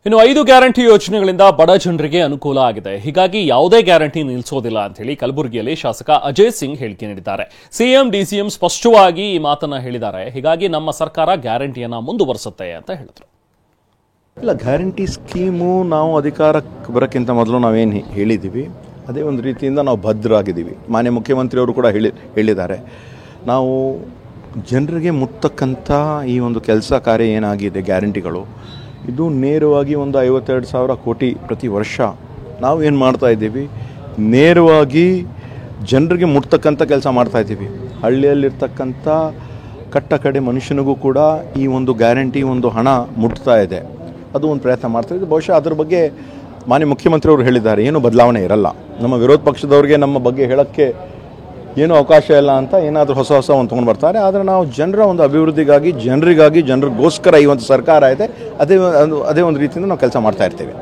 ಇನ್ನು 5 ಗ್ಯಾರಂಟಿ ಯೋಜನೆಗಳಿಂದ ಬಡ ಜನರಿಗೆ ಅನುಕೂಲ ಆಗಿದೆ. ಹೀಗಾಗಿ ಯಾವುದೇ ಗ್ಯಾರಂಟಿ ನಿಲ್ಲಿಸೋದಿಲ್ಲ ಅಂತ ಹೇಳಿ ಕಲಬುರಗಿಯಲ್ಲಿ ಶಾಸಕ ಅಜಯ್ ಸಿಂಗ್ ಹೇಳಿಕೆ ನೀಡಿದ್ದಾರೆ. ಸಿಎಂ ಡಿಸಿಎಂ ಸ್ಪಷ್ಟವಾಗಿ ಈ ಮಾತನ್ನ ಹೇಳಿದ್ದಾರೆ. ಹೀಗಾಗಿ ನಮ್ಮ ಸರ್ಕಾರ ಗ್ಯಾರಂಟಿಯನ್ನ ಮುಂದುವರಿಸುತ್ತೆ ಅಂತ ಹೇಳಿದ್ರು. ಇಲ್ಲ, ಗ್ಯಾರಂಟಿ ಸ್ಕೀಮು ನಾವು ಅಧಿಕಾರಕ್ಕೆ ಬರೋಕ್ಕಿಂತ ಮೊದಲು ನಾವೇನು ಹೇಳಿದ್ದೀವಿ ಅದೇ ಒಂದು ರೀತಿಯಿಂದ ನಾವು ಭದ್ರಾಗಿದ್ದೀವಿ. ಮಾನ್ಯ ಮುಖ್ಯಮಂತ್ರಿಯವರು ಕೂಡ ಹೇಳಿದ್ದಾರೆ, ನಾವು ಜನರಿಗೆ ಮುಟ್ಟತಕ್ಕಂಥ ಈ ಒಂದು ಕೆಲಸ ಕಾರ್ಯ ಏನಾಗಿದೆ ಗ್ಯಾರಂಟಿಗಳು, ಇದು ನೇರವಾಗಿ ಒಂದು 52,000 ಕೋಟಿ ಪ್ರತಿ ವರ್ಷ ನಾವು ಏನು ಮಾಡ್ತಾಯಿದ್ದೀವಿ, ನೇರವಾಗಿ ಜನರಿಗೆ ಮುಟ್ತಕ್ಕಂಥ ಕೆಲಸ ಮಾಡ್ತಾಯಿದ್ದೀವಿ. ಹಳ್ಳಿಯಲ್ಲಿರ್ತಕ್ಕಂಥ ಕಟ್ಟ ಕಡೆ ಮನುಷ್ಯನಿಗೂ ಕೂಡ ಈ ಒಂದು ಗ್ಯಾರಂಟಿ ಒಂದು ಹಣ ಮುಟ್ತಾ ಇದೆ. ಅದು ಒಂದು ಪ್ರಯತ್ನ ಮಾಡ್ತಾಯಿದ್ದೆ. ಬಹುಶಃ ಅದ್ರ ಬಗ್ಗೆ ಮಾನ್ಯ ಮುಖ್ಯಮಂತ್ರಿಯವರು ಹೇಳಿದ್ದಾರೆ, ಏನೂ ಬದಲಾವಣೆ ಇರಲ್ಲ. ನಮ್ಮ ವಿರೋಧ ಪಕ್ಷದವ್ರಿಗೆ ನಮ್ಮ ಬಗ್ಗೆ ಹೇಳೋಕ್ಕೆ ಏನೂ ಅವಕಾಶ ಇಲ್ಲ ಅಂತ ಏನಾದರೂ ಹೊಸ ಒಂದು ತೊಗೊಂಡು ಬರ್ತಾರೆ. ಆದರೆ ನಾವು ಜನರ ಒಂದು ಅಭಿವೃದ್ಧಿಗಾಗಿ ಜನರಿಗೋಸ್ಕರ ಈ ಒಂದು ಸರ್ಕಾರ ಇದೆ. ಅದೇ ಒಂದು ರೀತಿಯಿಂದ ನಾವು ಕೆಲಸ ಮಾಡ್ತಾ ಇರ್ತೀವಿ.